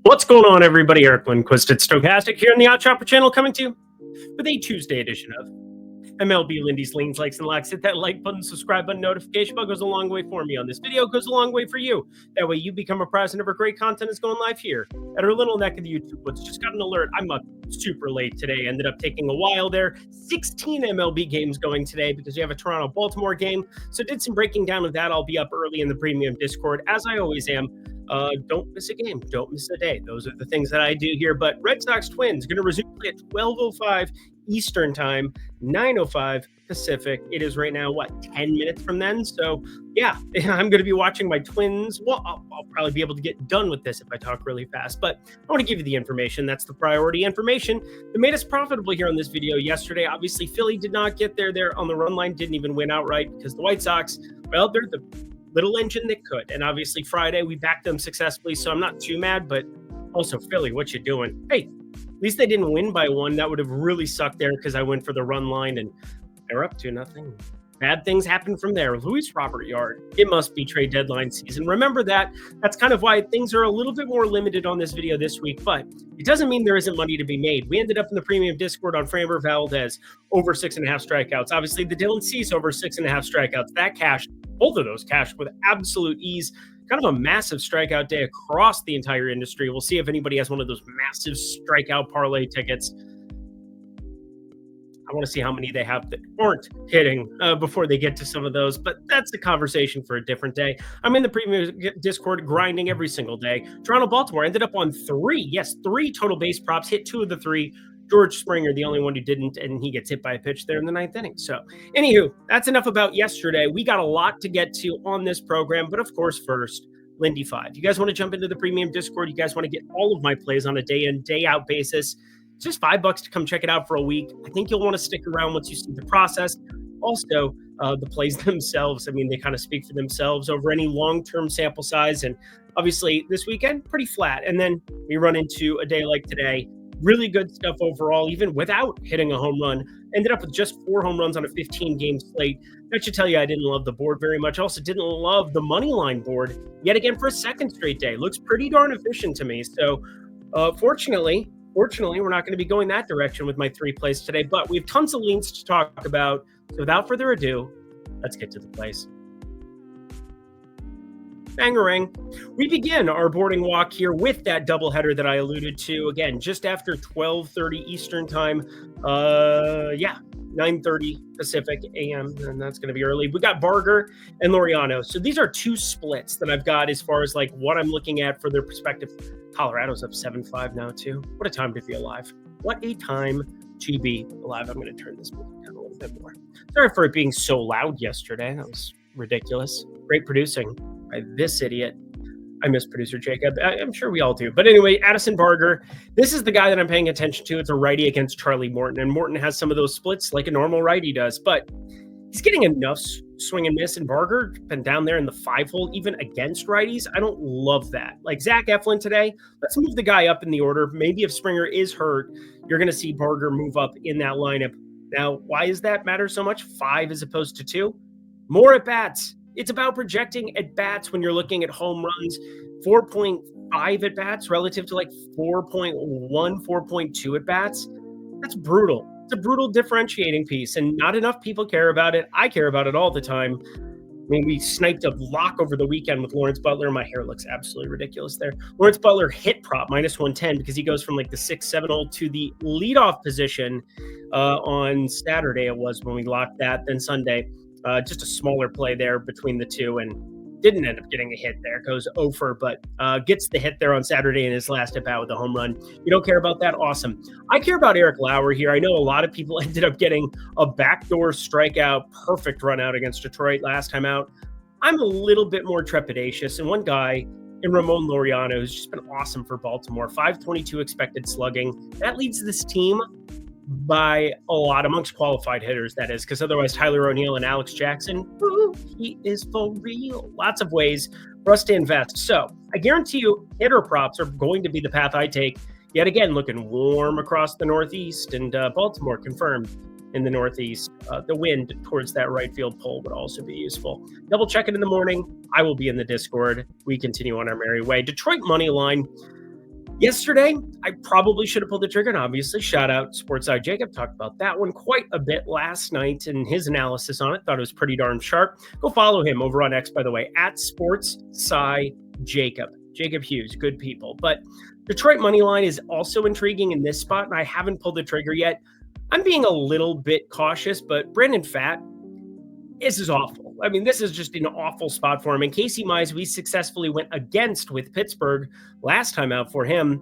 What's going on, everybody? Eric Lindquist at Stochastic here on the Odd Chopper channel, coming to you with a Tuesday edition of MLB Lindy's Leans, Likes, and Locks. Hit that like button, subscribe button, notification bell goes a long way for me on this video, goes a long way for you. That way you become apprised whenever great content is going live here at our little neck of the YouTube woods. Just got an alert. I'm up super late today. Ended up taking a while there. 16 MLB games going today because we have a Toronto-Baltimore game. So did some breaking down of that. I'll be up early in the premium Discord, as I always am. Don't miss a game. Don't miss a day. Those are the things that I do here. But Red Sox Twins going to resume play at 12:05 Eastern time, 9:05 Pacific. It is right now, 10 minutes from then? So, yeah, I'm going to be watching my Twins. Well, I'll probably be able to get done with this if I talk really fast. But I want to give you the information. That's the priority information that made us profitable here on this video yesterday. Obviously, Philly did not get there on the run line. Didn't even win outright because the White Sox, well, they're the little engine that could. And obviously Friday we backed them successfully, so I'm not too mad. But also, Philly, what you doing? Hey, at least they didn't win by one. That would have really sucked there because I went for the run line and they're up 2-0. Bad things happen from there. Luis Robert Yard. It must be trade deadline season. Remember that. That's kind of why things are a little bit more limited on this video this week, but it doesn't mean there isn't money to be made. We ended up in the premium Discord on Framber Valdez over 6.5 strikeouts. Obviously, the Dylan Cease over 6.5 strikeouts. That cashed, both of those cashed with absolute ease. Kind of a massive strikeout day across the entire industry. We'll see if anybody has one of those massive strikeout parlay tickets. I want to see how many they have that aren't hitting before they get to some of those, but that's the conversation for a different day. I'm in the premium Discord grinding every single day. Toronto-Baltimore ended up on 3 total base props, hit 2 of the 3. George Springer, the only one who didn't, and he gets hit by a pitch there in the 9th inning. So, anywho, that's enough about yesterday. We got a lot to get to on this program, but of course, first, Lindy 5. You guys want to jump into the premium Discord? You guys want to get all of my plays on a day-in, day-out basis? It's just $5 to come check it out for a week. I think you'll want to stick around once you see the process. Also, the plays themselves, I mean, they kind of speak for themselves over any long-term sample size. And obviously, this weekend, pretty flat. And then we run into a day like today. Really good stuff overall, even without hitting a home run. Ended up with just 4 home runs on a 15-game slate. That should tell you I didn't love the board very much. Also didn't love the money line board yet again for a second straight day. Looks pretty darn efficient to me. So, fortunately, we're not going to be going that direction with my 3 plays today, but we have tons of leans to talk about. So without further ado, let's get to the plays. Bangarang. We begin our boarding walk here with that doubleheader that I alluded to. Again, just after 12:30 Eastern time. 9:30 Pacific AM, and that's going to be early. We got Barger and Laureano. So these are 2 splits that I've got as far as like what I'm looking at for their perspective. Colorado's up 7-5 now too. What a time to be alive. What a time to be alive. I'm going to turn this down a little bit more. Sorry for it being so loud yesterday. That was ridiculous. Great producing by this idiot. I miss producer Jacob. I'm sure we all do. But anyway, Addison Barger, this is the guy that I'm paying attention to. It's a righty against Charlie Morton. And Morton has some of those splits like a normal righty does. But he's getting enough swing and miss. And Barger been down there in the 5-hole, even against righties. I don't love that. Like Zach Eflin today, let's move the guy up in the order. Maybe if Springer is hurt, you're going to see Barger move up in that lineup. Now, why does that matter so much? 5 as opposed to 2? More at-bats. It's about projecting at-bats when you're looking at home runs. 4.5 at-bats relative to like 4.1, 4.2 at-bats. That's brutal. It's a brutal differentiating piece, and not enough people care about it. I care about it all the time. I mean, we sniped a lock over the weekend with Lawrence Butler. My hair looks absolutely ridiculous there. Lawrence Butler hit prop -110 because he goes from like the 6-7 hole to the leadoff position on Saturday. It was when we locked that. Then Sunday. Just a smaller play there between the two, and didn't end up getting a hit there. Goes over, but gets the hit there on Saturday in his last at-bat with a home run. You don't care about that? Awesome. I care about Eric Lauer here. I know a lot of people ended up getting a backdoor strikeout, perfect run out against Detroit last time out. I'm a little bit more trepidatious, and one guy in Ramon Laureano who's just been awesome for Baltimore. 522 expected slugging. That leads this team by a lot amongst qualified hitters, that is, because otherwise Tyler O'Neill and Alex Jackson, he is for real. Lots of ways for us to invest. So I guarantee you hitter props are going to be the path I take. Yet again, looking warm across the Northeast, and Baltimore confirmed in the Northeast. The wind towards that right field pole would also be useful. Double check it in the morning. I will be in the Discord. We continue on our merry way. Detroit money line. Yesterday, I probably should have pulled the trigger, and obviously, shout out Sports Eye Jacob. Talked about that one quite a bit last night, and his analysis on it. Thought it was pretty darn sharp. Go follow him over on X, by the way, at Sports Cy Jacob. Jacob Hughes, good people. But Detroit money line is also intriguing in this spot, and I haven't pulled the trigger yet. I'm being a little bit cautious, but Brandon Pfaadt, this is awful. I mean, this is just an awful spot for him. And Casey Mize, we successfully went against with Pittsburgh last time out for him.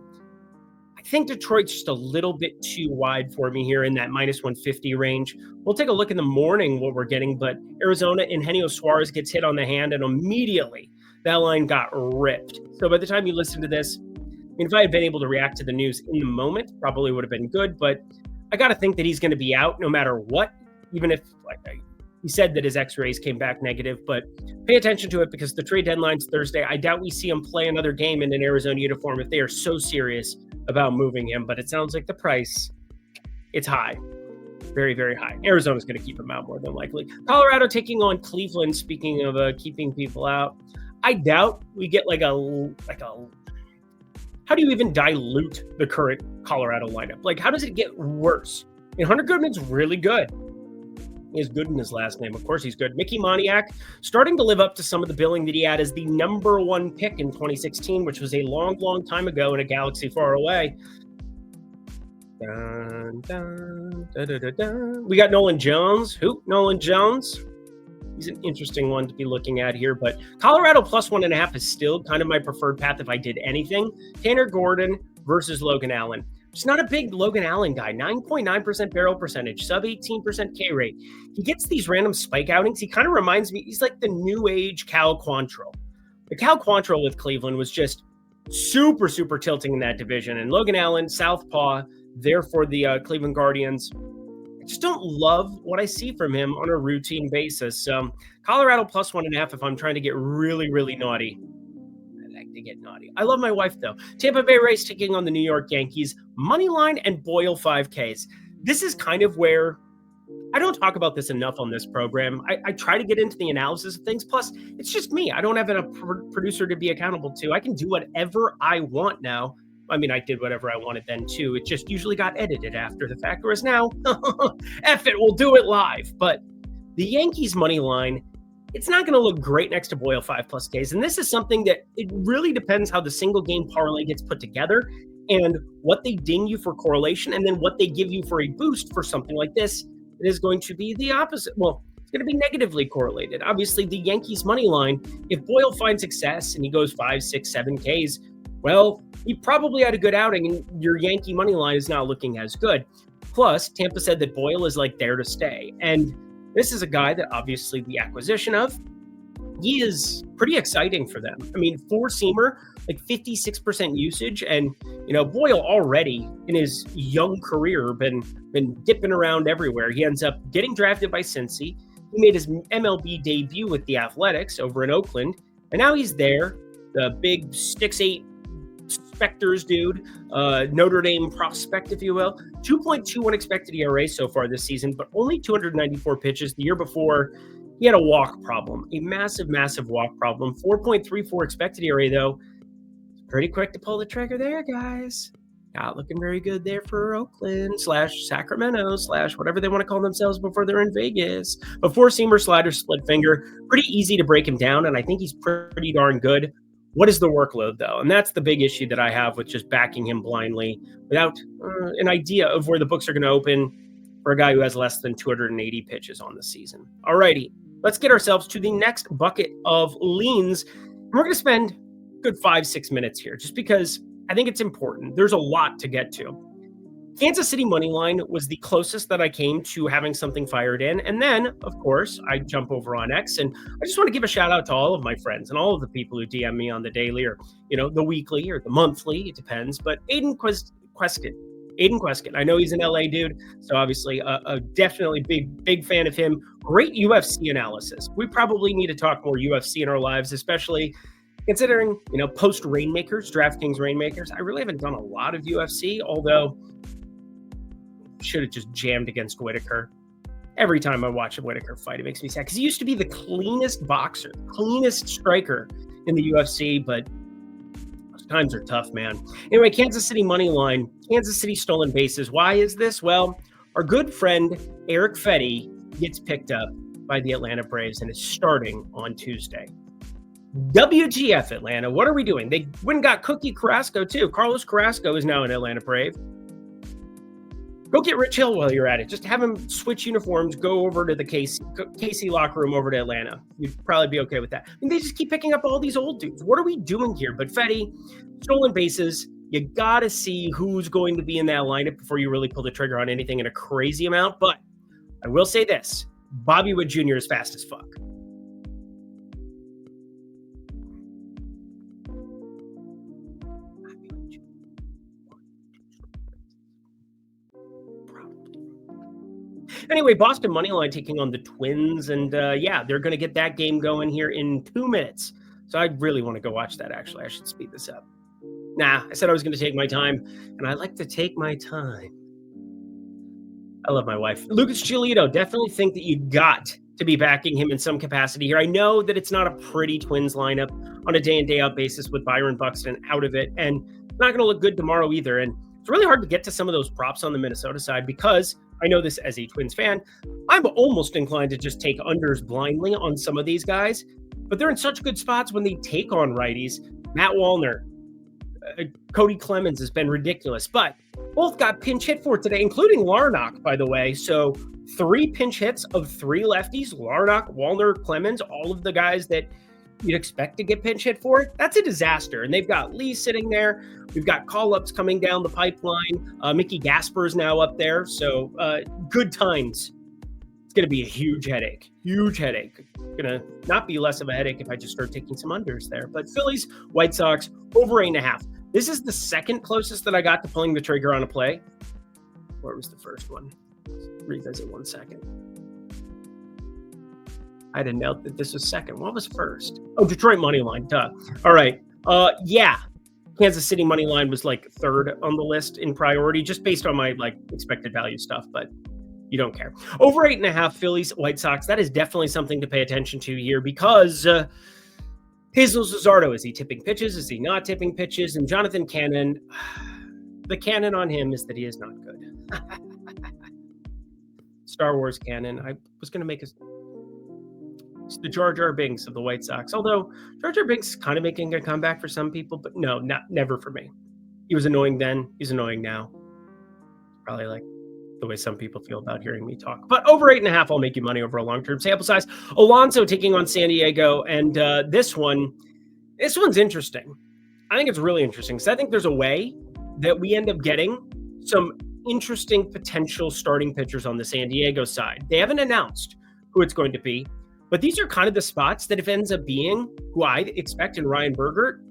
I think Detroit's just a little bit too wide for me here in that minus 150 range. We'll take a look in the morning what we're getting, but Arizona and Eugenio Suarez gets hit on the hand, and immediately that line got ripped. So by the time you listen to this, I mean, if I had been able to react to the news in the moment, probably would have been good, but I got to think that he's going to be out no matter what, even if he said that his x-rays came back negative, but pay attention to it because the trade deadline's Thursday. I doubt we see him play another game in an Arizona uniform if they are so serious about moving him, but it sounds like the price, it's high. Very, very high. Arizona's going to keep him out more than likely. Colorado taking on Cleveland, speaking of keeping people out. I doubt we get like a how do you even dilute the current Colorado lineup? Like, how does it get worse? And Hunter Goodman's really good. He has good in his last name. Of course he's good. Mickey Moniak starting to live up to some of the billing that he had as the number one pick in 2016, which was a long, long time ago in a galaxy far away. Dun, dun, dun, dun, dun, dun. We got Nolan Jones. Who? Nolan Jones. He's an interesting one to be looking at here, but Colorado plus 1.5 is still kind of my preferred path if I did anything. Tanner Gordon versus Logan Allen. Just not a big Logan Allen guy. 9.9% barrel percentage, sub 18% K rate. He gets these random spike outings. He kind of reminds me, he's like the new age Cal Quantrill. The Cal Quantrill with Cleveland was just super, super tilting in that division. And Logan Allen, southpaw, there for the Cleveland Guardians. I just don't love what I see from him on a routine basis. Colorado plus 1.5 if I'm trying to get really, really naughty. To get naughty. I love my wife, though. Tampa Bay Rays taking on the New York Yankees. Money line and Boyle 5Ks. This is kind of where I don't talk about this enough on this program. I try to get into the analysis of things. Plus, it's just me. I don't have a producer to be accountable to. I can do whatever I want now. I mean, I did whatever I wanted then, too. It just usually got edited after the fact. Whereas now, F it, we'll do it live. But the Yankees money line, it's not going to look great next to Boyle 5+ Ks. And this is something that it really depends how the single game parlay gets put together and what they ding you for correlation and then what they give you for a boost for something like this. It is going to be the opposite. Well, it's going to be negatively correlated. Obviously, the Yankees money line, if Boyle finds success and he goes 5, 6, 7 Ks, well, he probably had a good outing and your Yankee money line is not looking as good. Plus, Tampa said that Boyle is like there to stay. And this is a guy that obviously the acquisition of, he is pretty exciting for them. I mean, four-seamer, like 56% usage. And, Boyle already in his young career been dipping around everywhere. He ends up getting drafted by Cincy. He made his MLB debut with the Athletics over in Oakland. And now he's there, the big 6'8" Specters dude, Notre Dame prospect, if you will. 2.21 expected ERA so far this season, but only 294 pitches. The year before, he had a walk problem, a massive, massive walk problem. 4.34 expected ERA, though. Pretty quick to pull the trigger there, guys. Not looking very good there for Oakland / Sacramento / whatever they want to call themselves before they're in Vegas. But four-seamer, slider, split finger. Pretty easy to break him down, and I think he's pretty darn good. What is the workload, though? And that's the big issue that I have with just backing him blindly without an idea of where the books are going to open for a guy who has less than 280 pitches on the season. All righty, let's get ourselves to the next bucket of leans. And we're going to spend a good 5-6 minutes here just because I think it's important. There's a lot to get to. Kansas City money line was the closest that I came to having something fired in. And then, of course, I jump over on X. And I just want to give a shout out to all of my friends and all of the people who DM me on the daily or, the weekly or the monthly. It depends. But Aiden Queskin. I know he's an LA dude. So obviously a definitely big fan of him. Great UFC analysis. We probably need to talk more UFC in our lives, especially considering, post Rainmakers, DraftKings Rainmakers. I really haven't done a lot of UFC, although should have just jammed against Whitaker. Every time I watch a Whitaker fight, it makes me sad because he used to be the cleanest boxer, cleanest striker in the UFC, but Times are tough, man. Anyway, Kansas City money line, Kansas City stolen bases. Why is this? Well, our good friend Eric Fetty gets picked up by the Atlanta Braves and is starting on Tuesday. WGF, Atlanta. What are we doing? They went and got Cookie Carrasco, too. Carlos Carrasco is now an Atlanta Brave. Go get Rich Hill while you're at it. Just have him switch uniforms, go over to the KC locker room over to Atlanta. You'd probably be okay with that. I mean, they just keep picking up all these old dudes. What are we doing here? But Fetty, stolen bases, you got to see who's going to be in that lineup before you really pull the trigger on anything in a crazy amount. But I will say this, Bobby Wood Jr. is fast as fuck. Anyway, Boston moneyline taking on the Twins, and yeah, they're going to get that game going here in 2 minutes. So I really want to go watch that, actually. I should speed this up. Nah, I said I was going to take my time, and I like to take my time. I love my wife. Lucas Giolito, definitely think that you got to be backing him in some capacity here. I know that it's not a pretty Twins lineup on a day-in, day-out basis with Byron Buxton out of it, and it's not going to look good tomorrow either. And it's really hard to get to some of those props on the Minnesota side because I know this as a Twins fan. I'm almost inclined to just take unders blindly on some of these guys, but they're in such good spots when they take on righties. Matt Wallner, Cody Clemens has been ridiculous, but both got pinch hit for today, including Larnach, by the way. So 3 pinch hits of 3 lefties, Larnach, Wallner, Clemens, all of the guys that you'd expect to get pinch hit for. That's a disaster. And they've got Lee sitting there. We've got call-ups coming down the pipeline. Mickey Gasper's now up there. So good times. It's going to be a huge headache. Huge headache. Going to not be less of a headache if I just start taking some unders there. But Phillies, White Sox, over 8.5. This is the second closest that I got to pulling the trigger on a play. Where was the first one? Let's revisit 1 second. I had a note that this was second. What was first? Oh, Detroit money line. Duh. All right. Yeah. Kansas City money line was like third on the list in priority, just based on my like expected value stuff, but you don't care. Over 8.5 Phillies, White Sox. That is definitely something to pay attention to here because Hazel Zuzardo, is he tipping pitches? Is he not tipping pitches? And Jonathan Cannon, the canon on him is that he is not good. Star Wars canon. I was going to make It's the Jar Jar Binks of the White Sox. Although Jar Jar Binks is kind of making a comeback for some people, but no, never for me. He was annoying then. He's annoying now. Probably like the way some people feel about hearing me talk. But over 8.5, I'll make you money over a long-term sample size. Alonso taking on San Diego, and this one's interesting. I think it's really interesting because I think there's a way that we end up getting some interesting potential starting pitchers on the San Diego side. They haven't announced who it's going to be, but these are kind of the spots that if it ends up being who I expect in Ryan Bergert,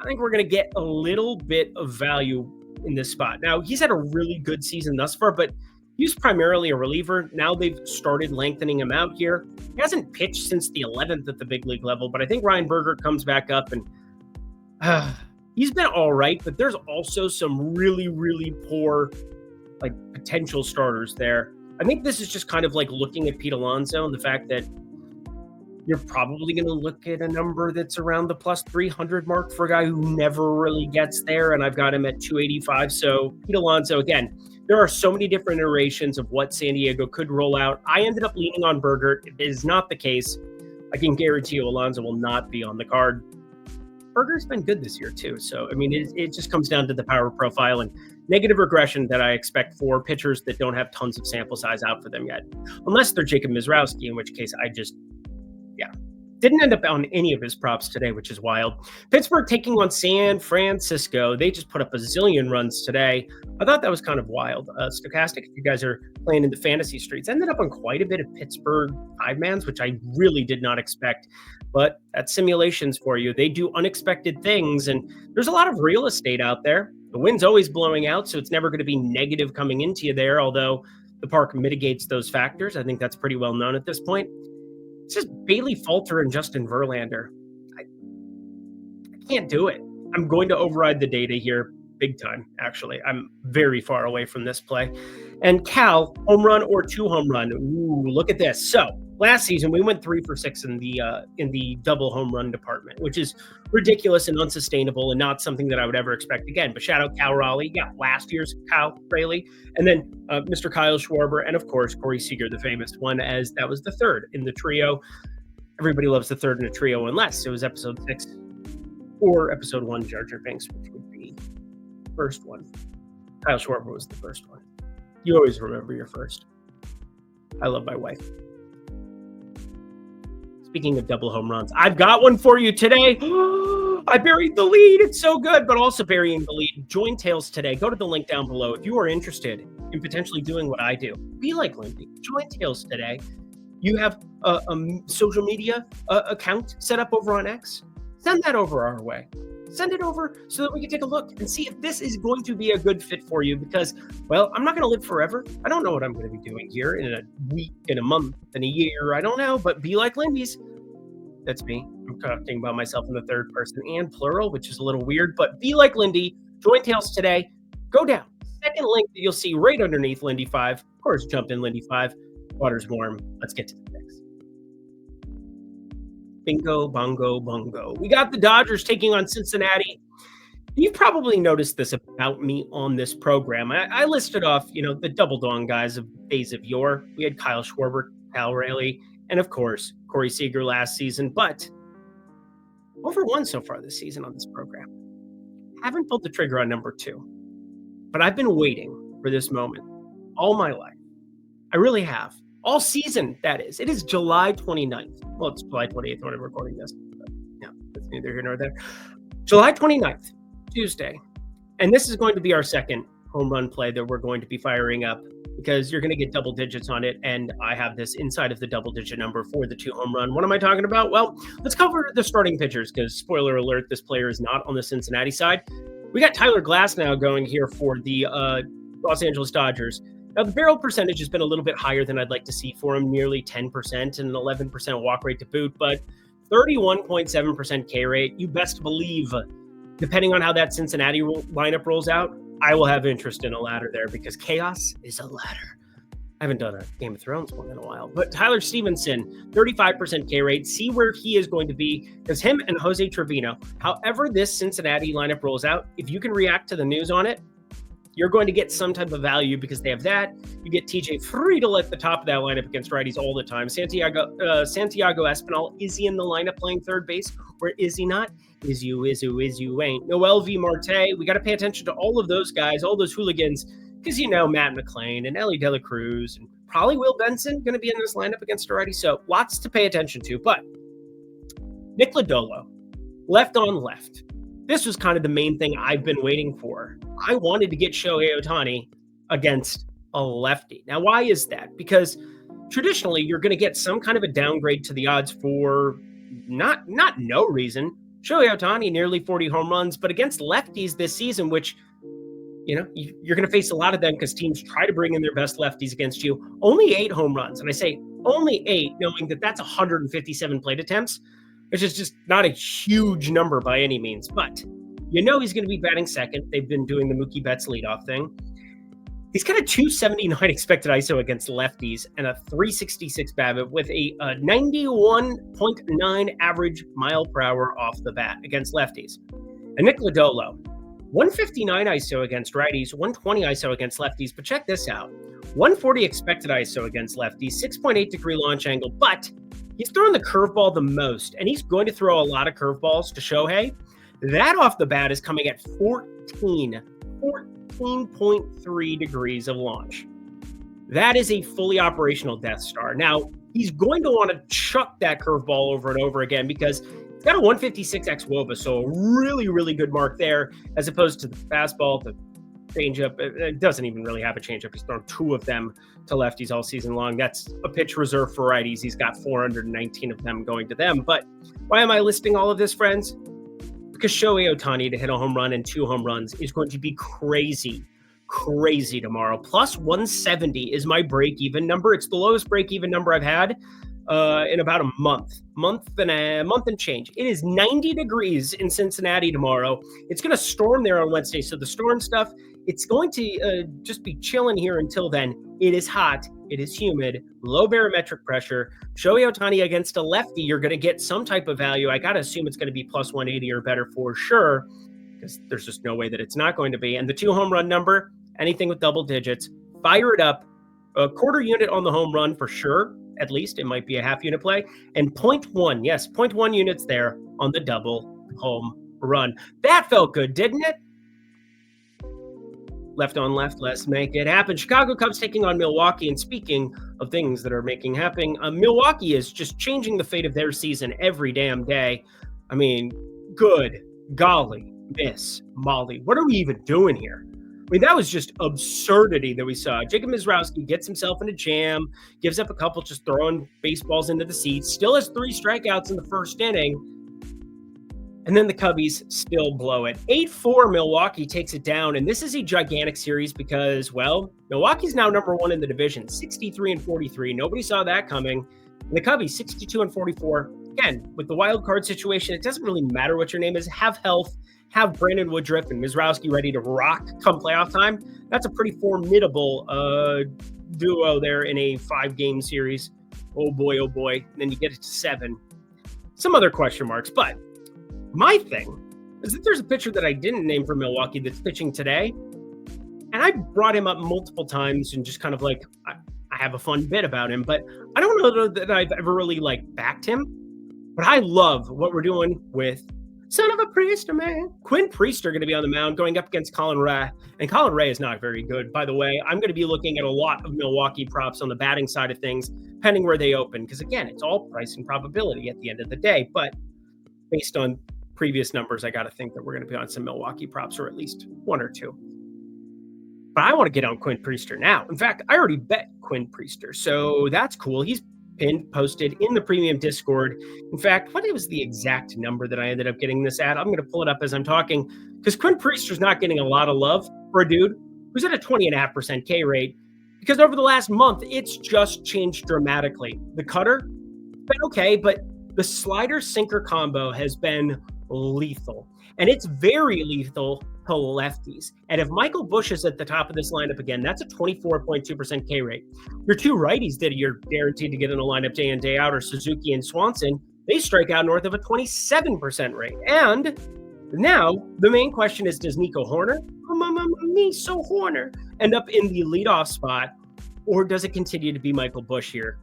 I think we're going to get a little bit of value in this spot. Now, he's had a really good season thus far, but he's primarily a reliever. Now they've started lengthening him out here. He hasn't pitched since the 11th at the big league level, but I think Ryan Bergert comes back up and he's been all right, but there's also some really, really poor like potential starters there. I think this is just kind of like looking at Pete Alonso and the fact that you're probably going to look at a number that's around the plus 300 mark for a guy who never really gets there, and I've got him at 285. So Pete Alonso, again, there are so many different iterations of what San Diego could roll out. I ended up leaning on Bergert. If it is not the case, I can guarantee you Alonso will not be on the card. Berger's been good this year too. So, I mean, it just comes down to the power profile and negative regression that I expect for pitchers that don't have tons of sample size out for them yet. Unless they're Jacob Mizrowski, in which case I just, didn't end up on any of his props today, which is wild. Pittsburgh taking on San Francisco. They just put up a zillion runs today. I thought that was kind of wild. Stochastic, if you guys are playing in the fantasy streets, ended up on quite a bit of Pittsburgh five-mans, which I really did not expect. But that's simulations for you. They do unexpected things, and there's a lot of real estate out there. The wind's always blowing out, so it's never going to be negative coming into you there, although the park mitigates those factors. I think that's pretty well known at this point. It's just Bailey Falter and Justin Verlander. I can't do it. I'm going to override the data here big time, actually. I'm very far away from this play. And Cal, home run or 2 home run. Ooh, look at this. So Last season, we went 3 for 6 in the double home run department, which is ridiculous and unsustainable and not something that I would ever expect again. But shout out Cal Raleigh, yeah, last year's Kyle Raleigh, and then Mr. Kyle Schwarber, and of course Corey Seager, the famous one, as that was the third in the trio. Everybody loves the third in a trio, unless it was episode 6 or episode 1, Jar Jar Binks, which would be the first one. Kyle Schwarber was the first one. You always remember your first. I love my wife. Speaking of double home runs, I've got one for you today. I buried the lead. It's so good, but also burying the lead. Join Tails today. Go to the link down below if you are interested in potentially doing what I do. Be like Lindy. Join Tails today. You have a social media account set up over on X. Send that over our way. Send it over so that we can take a look and see if this is going to be a good fit for you because, well, I'm not going to live forever. I don't know what I'm going to be doing here in a week, in a month, in a year. I don't know, but be like Lindy's. That's me. I'm talking about myself in the third person and plural, which is a little weird, but be like Lindy. Join Tails today. Go down. Second link that you'll see right underneath Lindy 5. Of course, jump in Lindy 5. Water's warm. Let's get to the picks. Bingo, bongo, bongo. We got the Dodgers taking on Cincinnati. You've probably noticed this about me on this program. I listed off, the double dong guys of days of yore. We had Kyle Schwarber, Cal Raleigh, and of course, Corey Seager last season. But over one so far this season on this program. Haven't pulled the trigger on number 2. But I've been waiting for this moment all my life. I really have. All season, that is. It is July 29th. Well, it's July 28th when I'm recording this. But yeah, that's neither here nor there. July 29th, Tuesday. And this is going to be our second home run play that we're going to be firing up because you're going to get double digits on it. And I have this inside of the double digit number for the 2 home run. What am I talking about? Well, let's cover the starting pitchers because, spoiler alert, this player is not on the Cincinnati side. We got Tyler Glasnow going here for the Los Angeles Dodgers. Now, the barrel percentage has been a little bit higher than I'd like to see for him, nearly 10% and an 11% walk rate to boot, but 31.7% K rate. You best believe, depending on how that Cincinnati lineup rolls out, I will have interest in a ladder there because chaos is a ladder. I haven't done a Game of Thrones one in a while, but Tyler Stevenson, 35% K rate. See where he is going to be because him and Jose Trevino, however this Cincinnati lineup rolls out, if you can react to the news on it, you're going to get some type of value because they have that. You get TJ Friedl at the top of that lineup against righties all the time. Santiago Espinal, is he in the lineup playing third base or is he not? Is you ain't. Noel V. Marte, we got to pay attention to all of those guys, all those hooligans, because Matt McClain and Ellie De La Cruz and probably Will Benson going to be in this lineup against a righty. So lots to pay attention to. But Nick Lodolo, left on left. This was kind of the main thing I've been waiting for. I wanted to get Shohei Ohtani against a lefty. Now, why is that? Because traditionally, you're going to get some kind of a downgrade to the odds for not no reason. Shohei Ohtani, nearly 40 home runs, but against lefties this season, which, you're going to face a lot of them because teams try to bring in their best lefties against you. Only 8 home runs. And I say only 8, knowing that that's 157 plate attempts, which is just not a huge number by any means. But he's going to be batting second. They've been doing the Mookie Betts leadoff thing. He's got a 279 expected ISO against lefties and a 366 BABIP with a 91.9 average mile per hour off the bat against lefties. And Nick Lodolo, 159 ISO against righties, 120 ISO against lefties. But check this out. 140 expected ISO against lefties, 6.8 degree launch angle, but he's throwing the curveball the most, and he's going to throw a lot of curveballs to Shohei. That off the bat is coming at 14.3 degrees of launch. That is a fully operational Death Star. Now, he's going to want to chuck that curveball over and over again because it's got a 156x WOBA, so a really, really good mark there, as opposed to the fastball, the changeup. It doesn't even really have a changeup. He's thrown 2 of them to lefties all season long. That's a pitch reserved for righties. He's got 419 of them going to them. But why am I listing all of this, friends? Because Shohei Ohtani to hit a home run and 2 home runs is going to be crazy tomorrow. Plus 170 is my break-even number. It's the lowest break-even number I've had in about a month and change. It is 90 degrees in Cincinnati tomorrow. It's going to storm there on Wednesday. So the storm stuff, it's going to just be chilling here until then. It is hot It is humid, low barometric pressure. Shohei Ohtani against a lefty, you're going to get some type of value. I got to assume it's going to be plus 180 or better for sure, because there's just no way that it's not going to be. And the 2 home run number, anything with double digits, fire it up. A quarter unit on the home run for sure. At least it might be a half unit play. And 0.1, yes, 0.1 units there on the double home run. That felt good, didn't it? Left on left, let's make it happen. Chicago Cubs taking on Milwaukee. And speaking of things that are making happen, Milwaukee is just changing the fate of their season every damn day. I mean, good golly, Miss Molly. What are we even doing here? I mean, that was just absurdity that we saw. Jacob Mizrowski gets himself in a jam, gives up a couple, just throwing baseballs into the seats, still has 3 strikeouts in the first inning. And then the Cubbies still blow it. 8-4, Milwaukee takes it down. And this is a gigantic series because, well, Milwaukee's now number 1 in the division, 63-43. Nobody saw that coming. And the Cubbies, 62-44. Again, with the wild card situation, it doesn't really matter what your name is. Have health, have Brandon Woodruff and Mizrowski ready to rock come playoff time. That's a pretty formidable duo there in a 5-game series. Oh boy, oh boy. And then you get it to 7. Some other question marks, but my thing is that there's a pitcher that I didn't name for Milwaukee that's pitching today. And I brought him up multiple times and just kind of like, I have a fun bit about him, but I don't know that I've ever really like backed him. But I love what we're doing with son of a Priester, man. Quinn Priester going to be on the mound going up against Colin Ray. And Colin Ray is not very good, by the way. I'm going to be looking at a lot of Milwaukee props on the batting side of things, depending where they open. Because again, it's all price and probability at the end of the day. But based on previous numbers, I got to think that we're going to be on some Milwaukee props, or at least 1 or 2. But I want to get on Quinn Priester now. In fact, I already bet Quinn Priester, so that's cool. He's pinned, posted in the premium Discord. In fact, what was the exact number that I ended up getting this at? I'm going to pull it up as I'm talking, because Quinn Priester's not getting a lot of love for a dude who's at a 20.5% K rate, because over the last month, it's just changed dramatically. The cutter, been okay, but the slider-sinker combo has been lethal, and it's very lethal to lefties. And if Michael Busch is at the top of this lineup again, that's a 24.2% K rate. Your 2 righties that you're guaranteed to get in the lineup day in, day out are Suzuki and Swanson. They strike out north of a 27% rate. And now the main question is, does Nico Horner, Horner, end up in the leadoff spot, or does it continue to be Michael Busch here?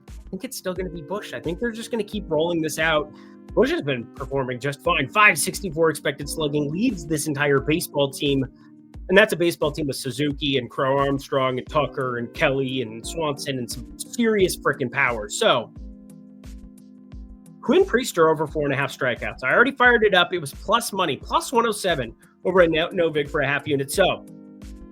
I think it's still going to be Busch. I think they're just going to keep rolling this out. Busch has been performing just fine. 564 expected slugging, leads this entire baseball team. And that's a baseball team with Suzuki and Crow Armstrong and Tucker and Kelly and Swanson and some serious freaking power. So Quinn Priester over 4.5 strikeouts. I already fired it up. It was plus money, plus 107 over at Novig for a half unit. So,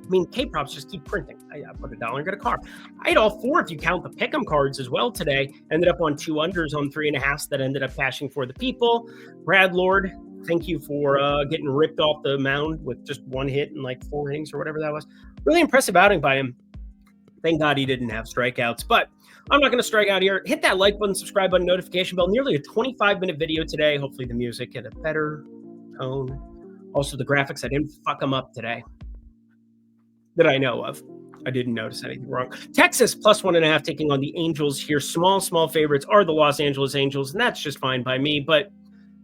I mean, K-props just keep printing. I put $1 and got a car. I had all 4 if you count the pick'em cards as well today. Ended up on 2 unders on 3.5s that ended up cashing for the people. Brad Lord, thank you for getting ripped off the mound with just 1 hit in like 4 innings or whatever that was. Really impressive outing by him. Thank God he didn't have strikeouts. But I'm not going to strike out here. Hit that like button, subscribe button, notification bell. Nearly a 25-minute video today. Hopefully the music had a better tone. Also the graphics, I didn't fuck them up today that I know of. I didn't notice anything wrong. Texas plus 1.5 taking on the Angels here. Small favorites are the Los Angeles Angels, and that's just fine by me. But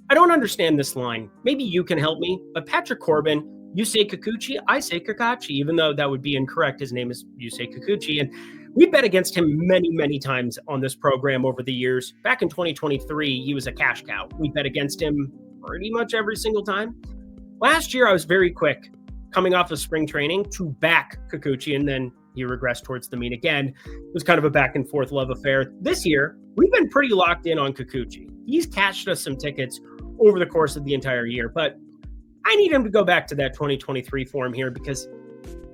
I don't understand this line. Maybe you can help me. But Patrick Corbin, you say Kikuchi, I say Kakachi, even though that would be incorrect. His name is Yusei Kikuchi. And we bet against him many times on this program over the years. Back in 2023, he was a cash cow. We bet against him pretty much every single time. Last year, I was very quick coming off of spring training to back Kikuchi, and then he regressed towards the mean again. It was kind of a back and forth love affair. This year, we've been pretty locked in on Kikuchi. He's cashed us some tickets over the course of the entire year, but I need him to go back to that 2023 form here because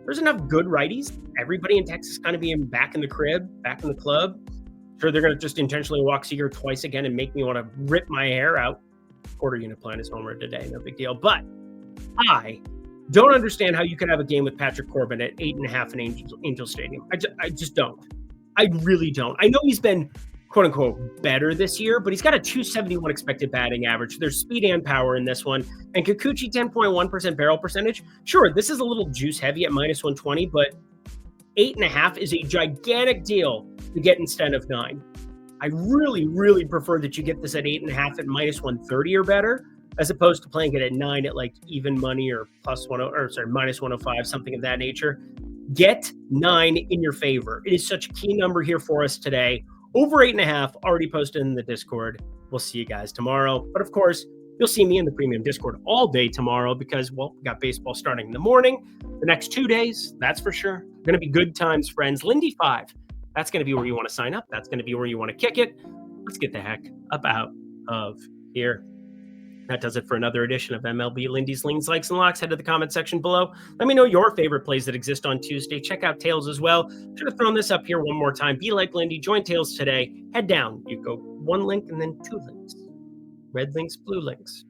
there's enough good righties. Everybody in Texas kind of being back in the crib, back in the club. Sure, they're going to just intentionally walk Seager twice again and make me want to rip my hair out. Quarter unit plan is homer today, no big deal. But I don't understand how you could have a game with Patrick Corbin at 8.5 in Angel Stadium. I just don't. I really don't. I know he's been, quote unquote, better this year, but he's got a 271 expected batting average. There's speed and power in this one. And Kikuchi, 10.1% barrel percentage. Sure, this is a little juice heavy at minus 120, but 8.5 is a gigantic deal to get instead of 9. I really, really prefer that you get this at 8.5 at minus 130 or better, as opposed to playing it at 9 at like even money or plus 10, or sorry, minus 105, something of that nature. Get 9 in your favor. It is such a key number here for us today. Over 8.5 already posted in the Discord. We'll see you guys tomorrow. But of course, you'll see me in the premium Discord all day tomorrow because, well, we got baseball starting in the morning. The next 2 days, that's for sure, going to be good times, friends. Lindy 5, that's going to be where you want to sign up. That's going to be where you want to kick it. Let's get the heck up out of here. That does it for another edition of MLB Lindy's Leans, Likes, and Locks. Head to the comment section below. Let me know your favorite plays that exist on Tuesday. Check out Tails as well. Should have thrown this up here one more time. Be like Lindy. Join Tails today. Head down. You go 1 link and then 2 links. Red links, blue links.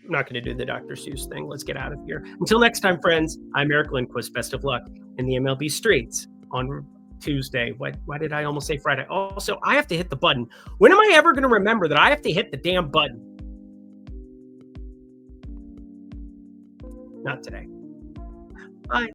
I'm not going to do the Dr. Seuss thing. Let's get out of here. Until next time, friends, I'm Eric Lindquist. Best of luck in the MLB streets on Tuesday. Why did I almost say Friday? Also, I have to hit the button. When am I ever going to remember that I have to hit the damn button? Not today.